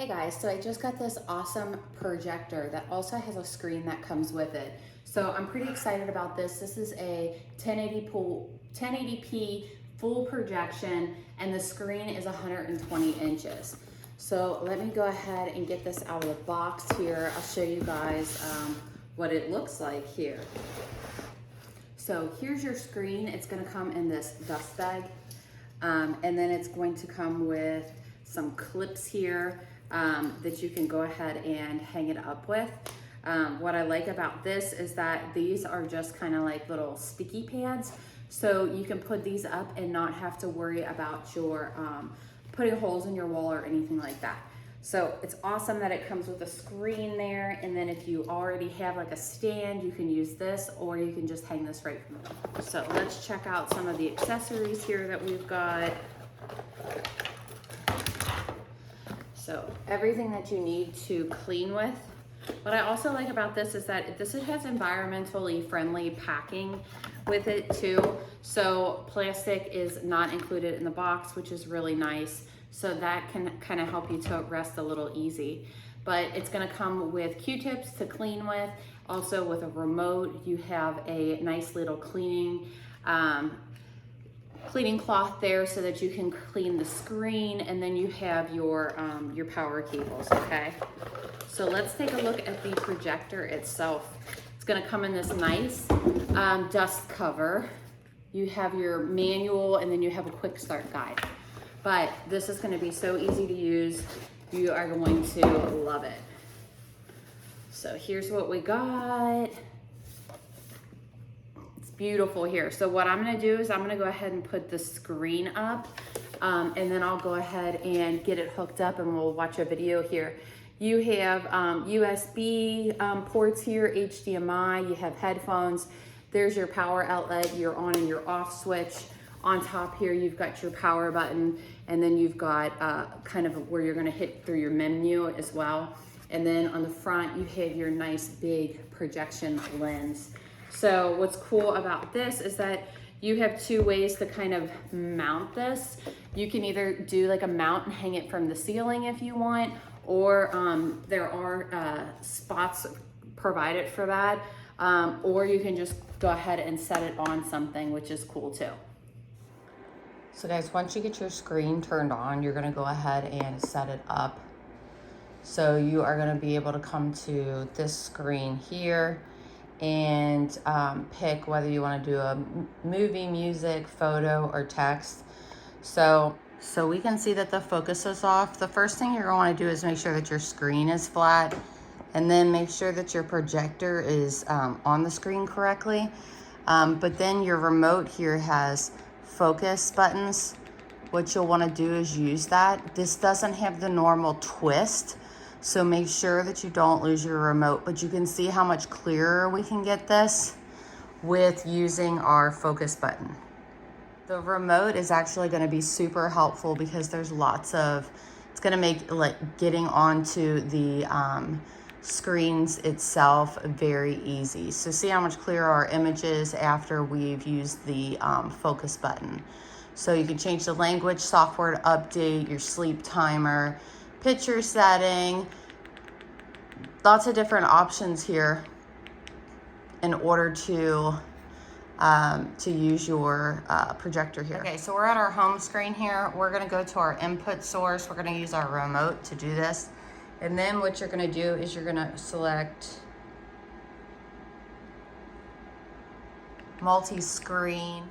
Hey guys, so I just got this awesome projector that also has a screen that comes with it. So I'm pretty excited about this. This is a 1080p full projection and the screen is 120 inches. So let me go ahead and get this out of the box here. I'll show you guys what it looks like here. So here's your screen. It's gonna come in this dust bag. And then it's going to come with some clips here that you can go ahead and hang it up with. What I like about this is that these are just kind of like little sticky pads. So you can put these up and not have to worry about your putting holes in your wall or anything like that. So it's awesome that it comes with a screen there. And then if you already have like a stand, you can use this or you can just hang this right from the. So let's check out some of the accessories here that we've got. So everything that you need to clean with. What I also like about this is that this has environmentally friendly packing with it too. So plastic is not included in the box, which is really nice. So that can kind of help you to rest a little easy. But it's gonna come with Q-tips to clean with. Also with a remote, you have a nice little cleaning cloth there so that you can clean the screen, and then you have your power cables, okay? So let's take a look at the projector itself. It's gonna come in this nice dust cover. You have your manual and then you have a quick start guide. But this is gonna be so easy to use. You are going to love it. So here's what we got. It's beautiful here. So what I'm gonna do is I'm gonna go ahead and put the screen up and then I'll go ahead and get it hooked up and we'll watch a video here. You have USB ports here, HDMI, you have headphones. There's your power outlet, your on and your off switch. On top here, you've got your power button, and then you've got kind of where you're gonna hit through your menu as well. And then on the front, you have your nice big projection lens. So what's cool about this is that you have two ways to kind of mount this. You can either do like a mount and hang it from the ceiling if you want, or there are spots provided for that, or you can just go ahead and set it on something, which is cool too. So guys, once you get your screen turned on, you're gonna go ahead and set it up. So you are gonna be able to come to this screen here and pick whether you wanna do a movie, music, photo, or text. So we can see that the focus is off. The first thing you're gonna wanna do is make sure that your screen is flat, and then make sure that your projector is on the screen correctly. But then your remote here has focus buttons. What you'll want to do is use that. This doesn't have the normal twist, so make sure that you don't lose your remote, but you can see how much clearer we can get this with using our focus button. The remote is actually going to be super helpful because there's lots of, it's going to make like getting onto the screens itself very easy. So see how much clearer our image is after we've used the focus button. So you can change the language, software update, your sleep timer, picture setting, lots of different options here in order to use your projector here. Okay, so we're at our home screen here. We're gonna go to our input source. We're gonna use our remote to do this. And then what you're gonna do is you're gonna select multi-screen,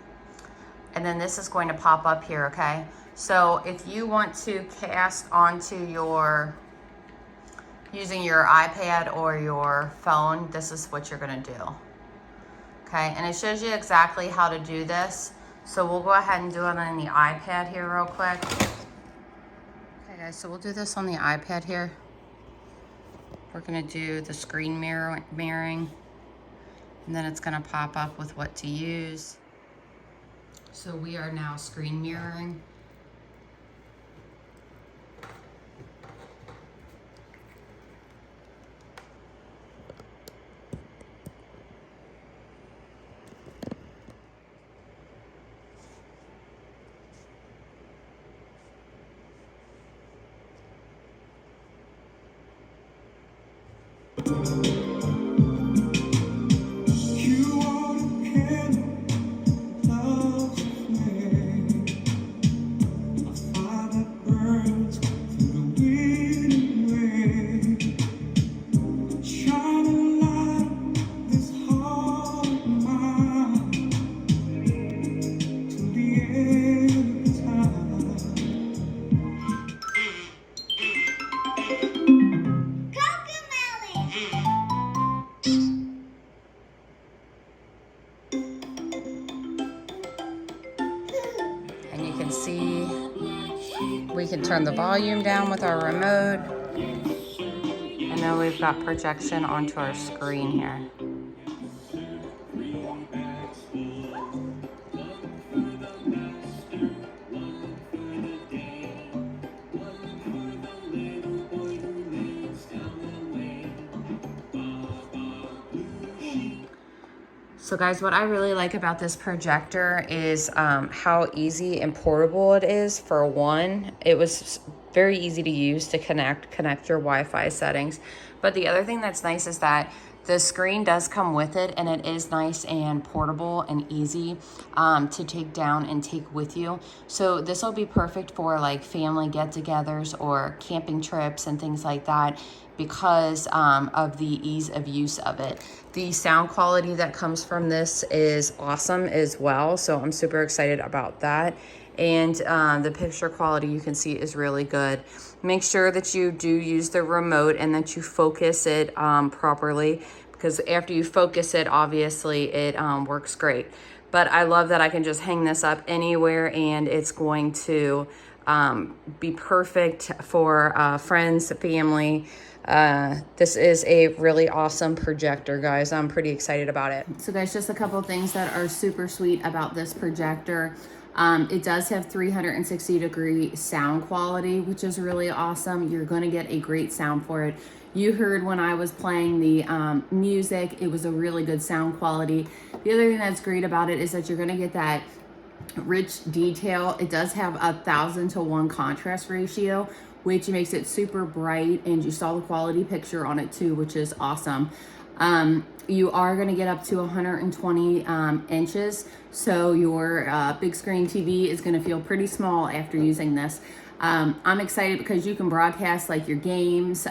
and then this is going to pop up here, okay? So if you want to cast onto using your iPad or your phone, this is what you're gonna do, okay? And it shows you exactly how to do this. So we'll go ahead and do it on the iPad here real quick. Okay guys, so we'll do this on the iPad here. We're gonna do the screen mirroring, and then it's gonna pop up with what to use. So we are now screen mirroring. And you can see we can turn the volume down with our remote. And then we've got projection onto our screen here. So guys, what I really like about this projector is how easy and portable it is. For one, it was very easy to use to connect your Wi-Fi settings. But the other thing that's nice is that the screen does come with it, and it is nice and portable and easy to take down and take with you. So this will be perfect for like family get-togethers or camping trips and things like that, because of the ease of use of it. The sound quality that comes from this is awesome as well, so I'm super excited about that. And the picture quality, you can see, is really good. Make sure that you do use the remote and that you focus it properly, because after you focus it, obviously it works great. But I love that I can just hang this up anywhere and it's going to be perfect for friends, family. This is a really awesome projector, guys. I'm pretty excited about it. So guys, just a couple of things that are super sweet about this projector. It does have 360-degree sound quality, which is really awesome. You're going to get a great sound for it. You heard when I was playing the music, it was a really good sound quality. The other thing that's great about it is that you're going to get that rich detail. It does have 1,000-to-1 contrast ratio, which makes it super bright, and you saw the quality picture on it too, which is awesome. You are going to get up to 120 inches, so your big screen TV is going to feel pretty small after using this. I'm excited because you can broadcast like your games,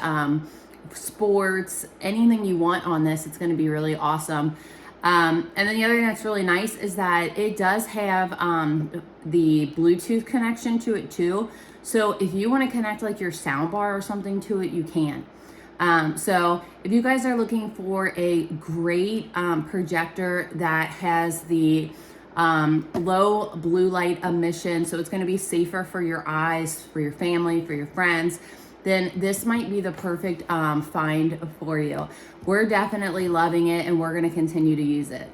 sports, anything you want on this. It's going to be really awesome. And then the other thing that's really nice is that it does have the Bluetooth connection to it too. So if you want to connect like your sound bar or something to it, you can. So if you guys are looking for a great projector that has the low blue light emission, so it's going to be safer for your eyes, for your family, for your friends, then this might be the perfect find for you. We're definitely loving it, and we're going to continue to use it.